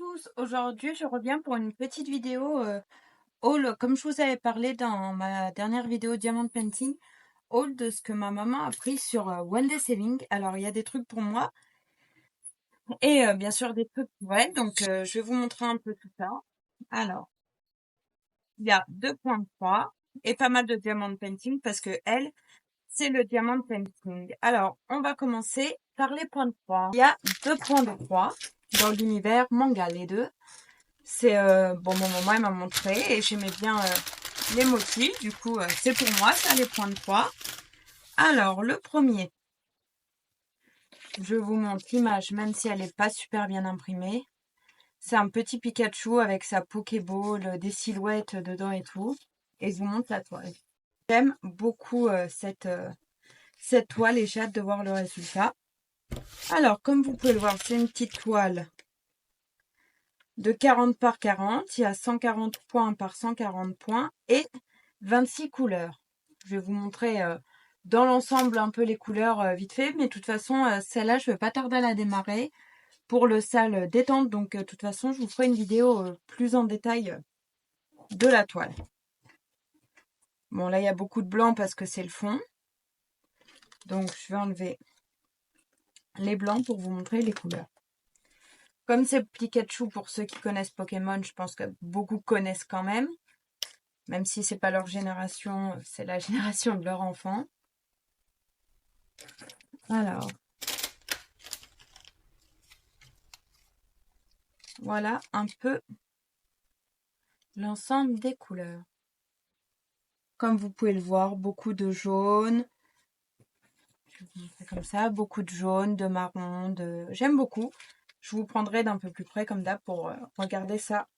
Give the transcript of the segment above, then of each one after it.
tous, aujourd'hui je reviens pour une petite vidéo haul, comme je vous avais parlé dans ma dernière vidéo Diamond Painting, haul de ce que ma maman a pris sur One Day Saving. Alors il y a des trucs pour moi et bien sûr des trucs pour elle, donc je vais vous montrer un peu tout ça. Alors, il y a 2,3 et pas mal de Diamond Painting parce que elle, c'est le Diamond Painting. Alors, on va commencer par les points de croix. Il y a 2 points de croix dans l'univers manga, les deux. C'est bon, mon maman elle m'a montré et j'aimais bien les motifs. Du coup, c'est pour moi ça les points de croix. Alors le premier, je vous montre l'image, même si elle n'est pas super bien imprimée. C'est un petit Pikachu avec sa Pokéball, des silhouettes dedans et tout. Et je vous montre la toile. J'aime beaucoup cette toile et j'ai hâte de voir le résultat. Alors, comme vous pouvez le voir, c'est une petite toile de 40 par 40. Il y a 140 points par 140 points et 26 couleurs. Je vais vous montrer dans l'ensemble un peu les couleurs vite fait. Mais de toute façon, celle-là, je ne vais pas tarder à la démarrer pour le salle détente. Donc, de toute façon, je vous ferai une vidéo plus en détail de la toile. Bon, là, il y a beaucoup de blanc parce que c'est le fond. Donc, je vais enlever les blancs pour vous montrer les couleurs. Comme c'est Pikachu, pour ceux qui connaissent Pokémon, je pense que beaucoup connaissent quand même. Même si c'est pas leur génération, c'est la génération de leur enfant. Alors, voilà un peu l'ensemble des couleurs. Comme vous pouvez le voir, beaucoup de jaune. Je vous montrer comme ça, beaucoup de jaune, de marron, de... J'aime beaucoup. Je vous prendrai d'un peu plus près comme d'hab pour regarder ça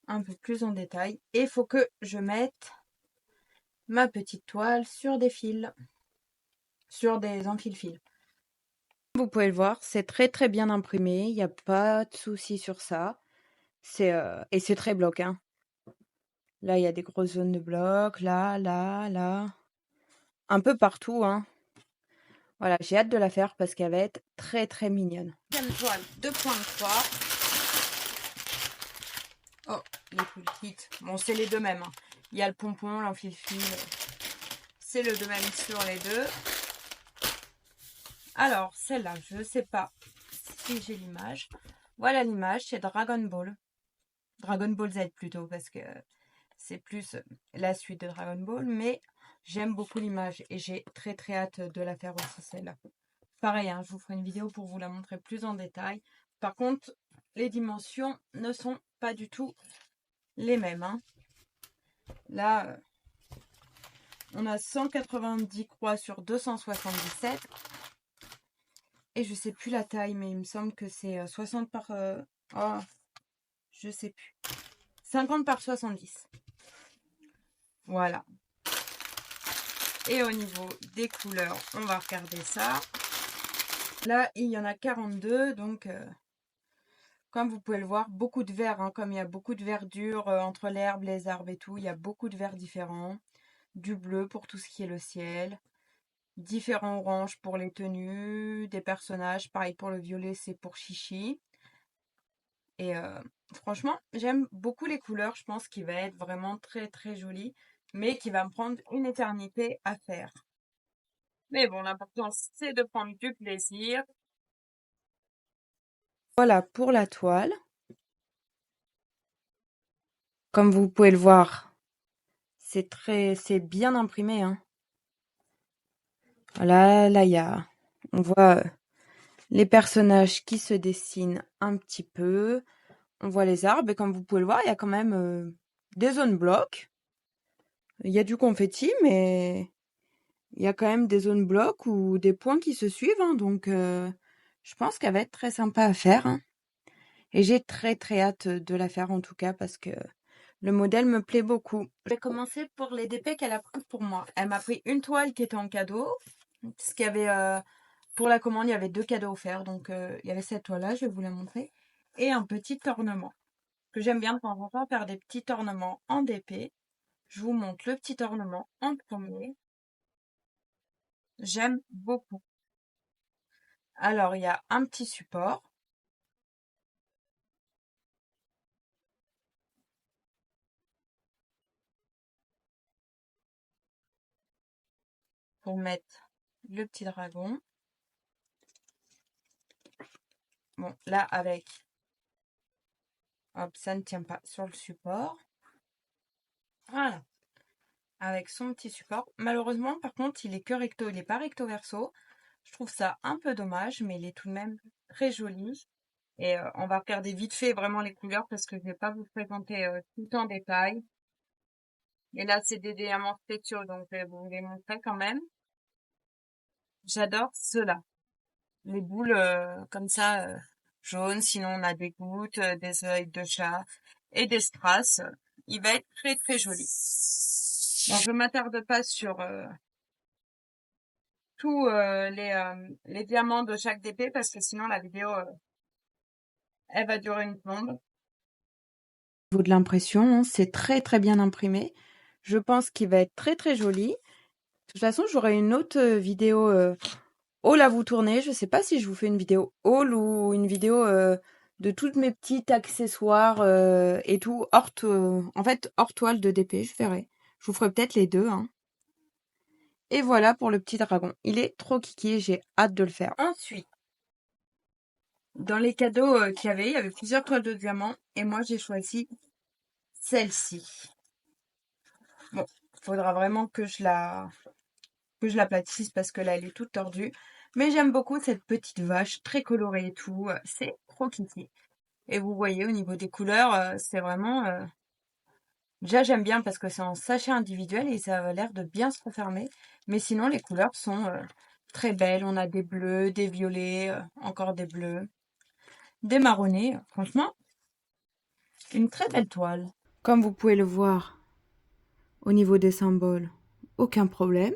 un peu plus en détail. Et il faut que je mette ma petite toile sur des fils, sur des enfile-fils. Vous pouvez le voir, c'est très très bien imprimé, il n'y a pas de souci sur ça. Et c'est très bloc, hein. Là, il y a des grosses zones de bloc, là, là, là. Un peu partout, hein. Voilà, j'ai hâte de la faire parce qu'elle va être très très mignonne. Deuxième toile, 2,3. Oh, les full kit. Bon, c'est les deux mêmes, hein. Il y a le pompon, l'enfile-fil. C'est le deux même sur les deux. Alors, celle-là, je ne sais pas si j'ai l'image. Voilà l'image, c'est Dragon Ball. Dragon Ball Z plutôt, parce que c'est plus la suite de Dragon Ball. Mais j'aime beaucoup l'image et j'ai très très hâte de la faire aussi, celle-là. Pareil, hein, je vous ferai une vidéo pour vous la montrer plus en détail. Par contre, les dimensions ne sont pas du tout les mêmes, hein. Là, on a 190 croix sur 277. Et je sais plus la taille, mais il me semble que c'est 60 par... oh, je sais plus. 50 par 70. Voilà. Et au niveau des couleurs, on va regarder ça. Là, il y en a 42, donc... comme vous pouvez le voir, beaucoup de vert, hein, comme il y a beaucoup de verdure entre l'herbe, les arbres et tout, il y a beaucoup de verts différents. Du bleu pour tout ce qui est le ciel. Différents oranges pour les tenues, des personnages. Pareil pour le violet, c'est pour Chichi. Et franchement, j'aime beaucoup les couleurs. Je pense qu'il va être vraiment très très joli, mais qui va me prendre une éternité à faire. Mais bon, l'important, c'est de prendre du plaisir. Voilà pour la toile. Comme vous pouvez le voir, c'est bien imprimé, hein. Voilà, là, on voit les personnages qui se dessinent un petit peu. On voit les arbres et comme vous pouvez le voir, il y a quand même des zones blocs. Il y a du confetti, mais il y a quand même des zones blocs ou des points qui se suivent, hein. Donc, je pense qu'elle va être très sympa à faire, hein. Et j'ai très très hâte de la faire en tout cas parce que le modèle me plaît beaucoup. Je vais commencer pour les DP qu'elle a pris pour moi. Elle m'a pris une toile qui était en cadeau. Parce qu'il y avait, pour la commande, il y avait 2 cadeaux offerts. Donc, il y avait cette toile-là, je vais vous la montrer. Et un petit ornement. Que j'aime bien de temps en temps faire des petits ornements en DP. Je vous montre le petit ornement en premier. J'aime beaucoup. Alors, il y a un petit support. pour mettre le petit dragon. Bon, là, avec... Hop, ça ne tient pas sur le support. Voilà. Avec son petit support. Malheureusement, par contre, il est que recto, il n'est pas recto verso. Je trouve ça un peu dommage, mais il est tout de même très joli. Et on va regarder vite fait vraiment les couleurs parce que je ne vais pas vous présenter tout en détail. Et là, c'est des diamants spéciaux, donc je vais vous les montrer quand même. J'adore ceux-là. Les boules comme ça, jaunes. Sinon, on a des gouttes, des œils de chat et des strass. Il va être très très joli. Bon, je m'attarde pas sur tous les diamants de chaque DP parce que sinon la vidéo elle va durer une plombe. Au niveau de l'impression, c'est très très bien imprimé. Je pense qu'il va être très très joli. De toute façon, j'aurai une autre vidéo haul à vous tourner. Je sais pas si je vous fais une vidéo haul ou une vidéo de toutes mes petites accessoires et tout en fait hors toile de DP. Je verrai. Je vous ferai peut-être les deux. Hein. Et voilà pour le petit dragon. Il est trop kiki. J'ai hâte de le faire. Ensuite, dans les cadeaux qu'il y avait, il y avait plusieurs toiles de diamant et moi j'ai choisi celle-ci. Bon, il faudra vraiment que je l'aplatisse parce que là elle est toute tordue. Mais j'aime beaucoup cette petite vache très colorée et tout. C'est trop kiki. Et vous voyez au niveau des couleurs, c'est vraiment... Déjà j'aime bien parce que c'est en sachet individuel et ça a l'air de bien se refermer. Mais sinon les couleurs sont très belles. On a des bleus, des violets, encore des bleus, des marronnés. Franchement, une très belle toile. Comme vous pouvez le voir au niveau des symboles, aucun problème.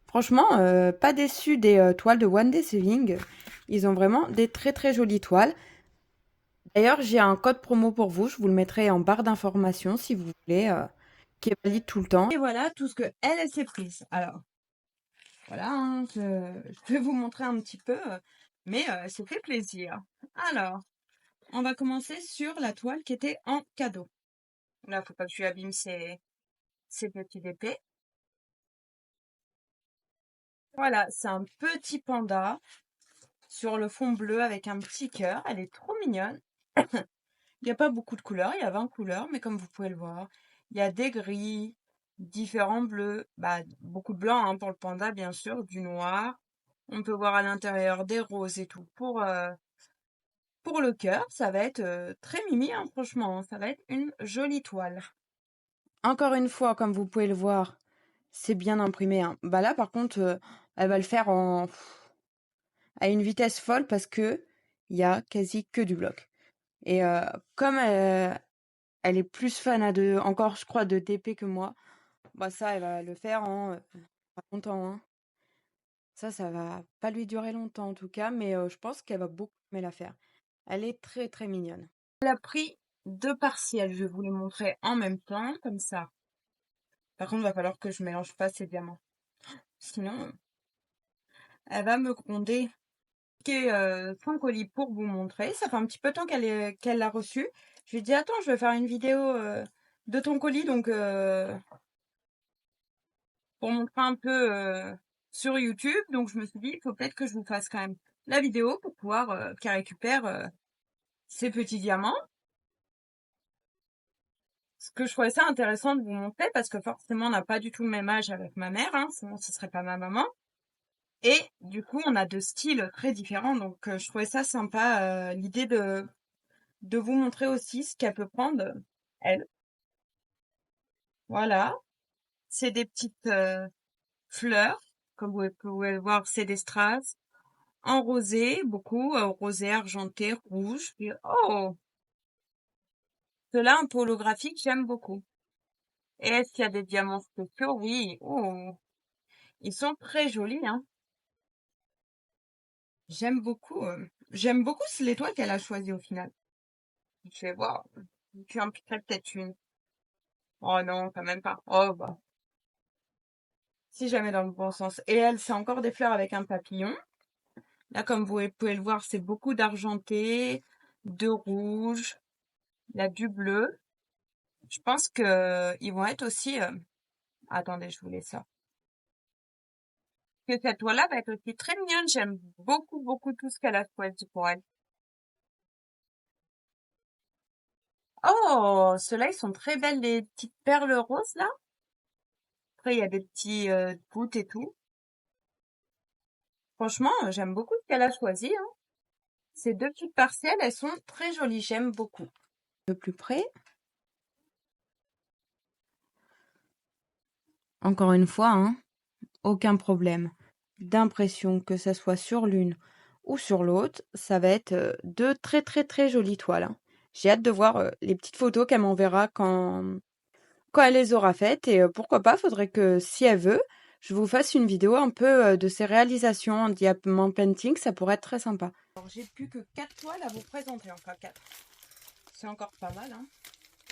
Franchement, pas déçu des toiles de One Day Saving. Ils ont vraiment des très très jolies toiles. D'ailleurs, j'ai un code promo pour vous. Je vous le mettrai en barre d'informations si vous voulez, qui est valide tout le temps. Et voilà tout ce que elle s'est prise. Alors, voilà, hein, je vais vous montrer un petit peu, mais ça fait plaisir. Alors, on va commencer sur la toile qui était en cadeau. Là, faut pas que je lui abîme ces petits épées. Voilà, c'est un petit panda sur le fond bleu avec un petit cœur. Elle est trop mignonne. Il n'y a pas beaucoup de couleurs, il y a 20 couleurs, mais comme vous pouvez le voir, il y a des gris, différents bleus, bah, beaucoup de blanc hein, pour le panda bien sûr, du noir. On peut voir à l'intérieur des roses et tout. Pour le cœur, ça va être très mimi, hein, franchement, ça va être une jolie toile. Encore une fois, comme vous pouvez le voir, c'est bien imprimé. Hein. Bah là, par contre, elle va le faire à une vitesse folle parce que il y a quasi que du bloc. Et comme elle est plus encore, je crois, de TP que moi, bah ça, elle va le faire en pas longtemps. Hein. Ça va pas lui durer longtemps en tout cas, mais je pense qu'elle va beaucoup aimer la faire. Elle est très très mignonne. Elle a pris deux partiels, je vais vous les montrer en même temps, comme ça. Par contre, il va falloir que je mélange pas ces diamants. Sinon, elle va me gronder. Son colis pour vous montrer. Ça fait un petit peu de temps qu'elle l'a reçu. Je lui ai dit, attends, je vais faire une vidéo de ton colis, donc pour montrer un peu sur YouTube. Donc je me suis dit, il faut peut-être que je vous fasse quand même la vidéo pour pouvoir qu'elle récupère ces petits diamants. Ce que je trouvais ça intéressant de vous montrer, parce que forcément on n'a pas du tout le même âge avec ma mère, hein, sinon ce serait pas ma maman. Et du coup, on a deux styles très différents, donc je trouvais ça sympa, l'idée de vous montrer aussi ce qu'elle peut prendre, elle. Voilà, c'est des petites fleurs, comme vous pouvez le voir, c'est des strass, en rosé, beaucoup, rosé, argenté, rouge. Puis, oh, ceux-là un peu holographiques, j'aime beaucoup. Et est-ce qu'il y a des diamants spéciaux? Oui, oh, ils sont très jolis, hein. J'aime beaucoup l'étoile qu'elle a choisie au final. Je vais voir. Tu en piquerais peut-être une. Oh non, quand même pas. Oh bah. Si jamais dans le bon sens. Et elle, c'est encore des fleurs avec un papillon. Là, comme vous pouvez le voir, c'est beaucoup d'argenté, de rouge, là du bleu. Je pense que ils vont être aussi. Attendez, je voulais ça. Que cette toile-là va être aussi très mignonne. J'aime beaucoup, beaucoup tout ce qu'elle a choisi pour elle. Oh, ceux-là, ils sont très belles, les petites perles roses, là. Après, il y a des petits gouttes et tout. Franchement, j'aime beaucoup ce qu'elle a choisi, hein. Ces deux petites partielles, elles sont très jolies. J'aime beaucoup. De plus près. Encore une fois, hein, aucun problème d'impression, que ça soit sur l'une ou sur l'autre. Ça va être deux très, très, très jolies toiles, hein. J'ai hâte de voir les petites photos qu'elle m'enverra quand elle les aura faites. Et pourquoi pas, faudrait que, si elle veut, je vous fasse une vidéo un peu de ses réalisations en diamant painting. Ça pourrait être très sympa. Alors, j'ai plus que 4 toiles à vous présenter, enfin 4. C'est encore pas mal, hein.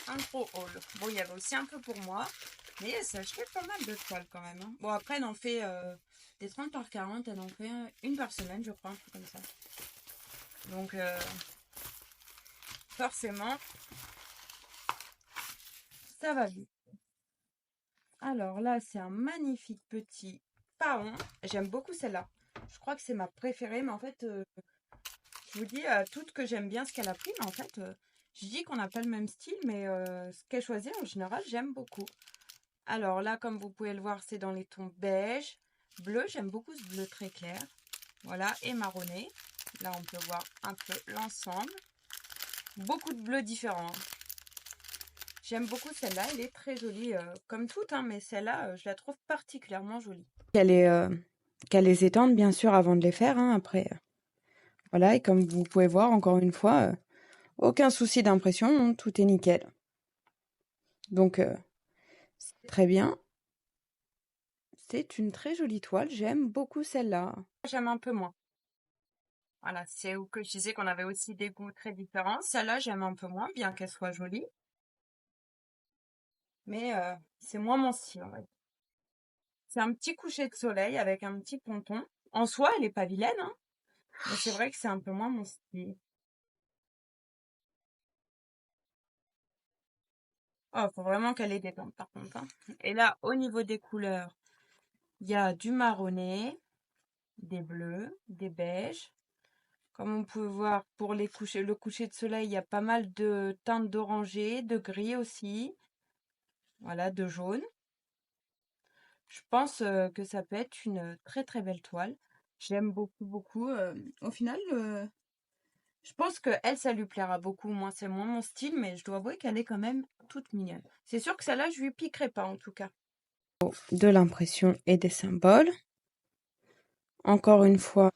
Un gros haul. Bon, il y avait aussi un peu pour moi, mais elle s'est acheté pas mal de toiles quand même, hein. Bon, après, elle en fait des 30 par 40, elle en fait une par semaine, je crois, un truc comme ça. Donc, forcément, ça va vite. Alors là, c'est un magnifique petit paon. J'aime beaucoup celle-là. Je crois que c'est ma préférée, mais en fait, je vous dis toutes que j'aime bien ce qu'elle a pris, mais en fait, je dis qu'on n'a pas le même style, mais ce qu'elle choisit en général, j'aime beaucoup. Alors là, comme vous pouvez le voir, c'est dans les tons beige, bleu. J'aime beaucoup ce bleu très clair. Voilà, et marronné. Là, on peut voir un peu l'ensemble. Beaucoup de bleus différents. J'aime beaucoup celle-là. Elle est très jolie, comme toutes, hein, mais celle-là, je la trouve particulièrement jolie. Qu'elle les étende, bien sûr, avant de les faire, hein, après. Voilà, et comme vous pouvez voir, encore une fois, aucun souci d'impression, hein, tout est nickel. Donc, c'est très bien. C'est une très jolie toile. J'aime beaucoup celle-là. J'aime un peu moins. Voilà, c'est où que je disais qu'on avait aussi des goûts très différents. Celle-là, j'aime un peu moins, bien qu'elle soit jolie. Mais c'est moins mon style, en fait. C'est un petit coucher de soleil avec un petit ponton. En soi, elle est pas vilaine, hein. Mais c'est vrai que c'est un peu moins mon style. Oh, faut vraiment qu'elle ait des teintes, par contre, hein. Et là, au niveau des couleurs, il y a du marronné, des bleus, des beiges. Comme on peut voir, pour le coucher de soleil, il y a pas mal de teintes d'orangé, de gris aussi. Voilà, de jaune. Je pense que ça peut être une très très belle toile. J'aime beaucoup, beaucoup. Au final, je pense que elle, ça lui plaira beaucoup. Moi, c'est moins mon style, mais je dois avouer qu'elle est quand même toute mignonne. C'est sûr que celle-là, je lui piquerai pas en tout cas. De l'impression et des symboles. Encore une fois,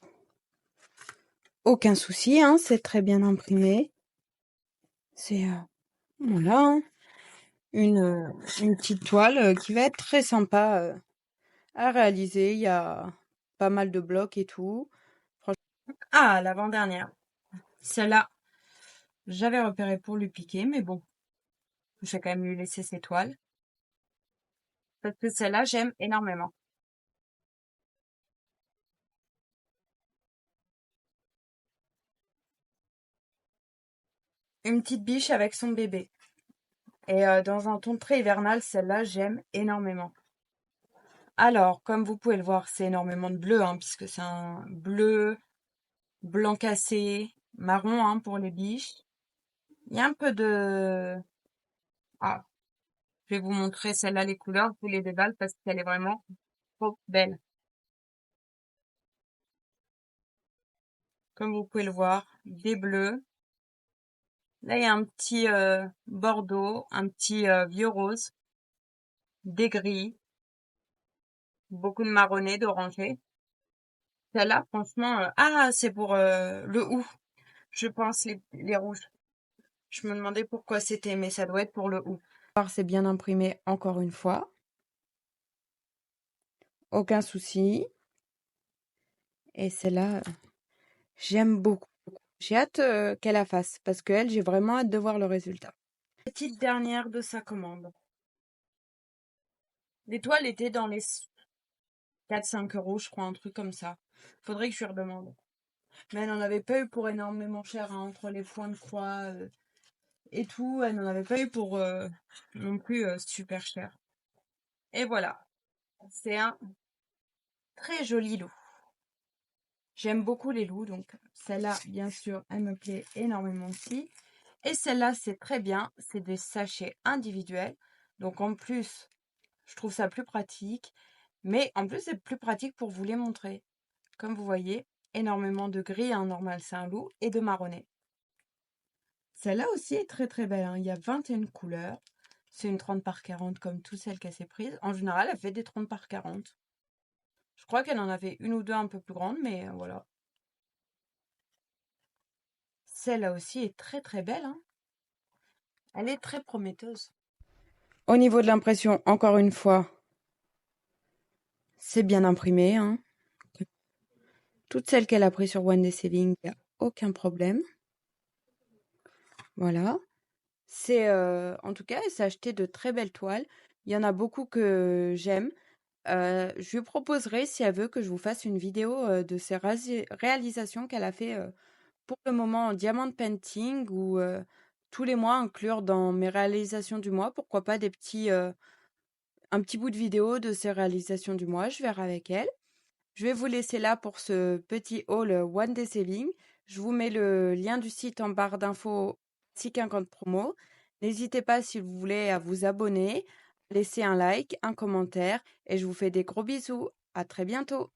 aucun souci, hein, c'est très bien imprimé. C'est voilà, hein, une petite toile qui va être très sympa à réaliser. Il y a pas mal de blocs et tout. Ah, l'avant-dernière. Celle-là, j'avais repéré pour lui piquer, mais bon, je vais quand même lui laisser ses toiles. Parce que celle-là, j'aime énormément. Une petite biche avec son bébé. Et dans un ton très hivernal, celle-là, j'aime énormément. Alors, comme vous pouvez le voir, c'est énormément de bleu, hein, puisque c'est un bleu, blanc cassé, marron, hein, pour les biches. Il y a un peu de... Ah, je vais vous montrer celle-là, les couleurs, vous les déballes parce qu'elle est vraiment trop belle. Comme vous pouvez le voir, des bleus. Là, il y a un petit bordeaux, un petit vieux rose, des gris, beaucoup de marronné, d'orangé. Celle-là, franchement, ah, c'est pour le hou, je pense, les rouges. Je me demandais pourquoi c'était, mais ça doit être pour le hou. C'est bien imprimé encore une fois. Aucun souci. Et celle-là, j'aime beaucoup. J'ai hâte qu'elle la fasse, parce qu'elle, j'ai vraiment hâte de voir le résultat. Petite dernière de sa commande. L'étoile était dans les 4-5 euros, je crois, un truc comme ça. Faudrait que je lui redemande. Mais elle n'en avait pas eu pour énormément cher, hein, entre les points de croix et tout. Elle n'en avait pas eu pour non plus super cher. Et voilà. C'est un très joli loup. J'aime beaucoup les loups, donc celle-là, bien sûr, elle me plaît énormément aussi. Et celle-là, c'est très bien, c'est des sachets individuels. Donc en plus, je trouve ça plus pratique. Mais en plus, c'est plus pratique pour vous les montrer. Comme vous voyez, énormément de gris, hein, normal, c'est un loup, et de marronné. Celle-là aussi est très très belle, hein. Il y a 21 couleurs. C'est une 30 par 40 comme toutes celles qu'elle s'est prises. En général, elle fait des 30 par 40. Je crois qu'elle en avait une ou deux un peu plus grandes, mais voilà. Celle-là aussi est très très belle, hein. Elle est très prometteuse. Au niveau de l'impression, encore une fois, c'est bien imprimé, hein. Toutes celles qu'elle a prises sur One Day Saving, il n'y a aucun problème. Voilà. C'est en tout cas, elle s'est acheté de très belles toiles. Il y en a beaucoup que j'aime. Je lui proposerai, si elle veut, que je vous fasse une vidéo de ses réalisations qu'elle a fait pour le moment en diamant painting ou tous les mois inclure dans mes réalisations du mois. Pourquoi pas un petit bout de vidéo de ses réalisations du mois. Je verrai avec elle. Je vais vous laisser là pour ce petit haul One Day Saving. Je vous mets le lien du site en barre d'infos ainsi qu'un code promo. N'hésitez pas si vous voulez à vous abonner, laisser un like, un commentaire et je vous fais des gros bisous. À très bientôt.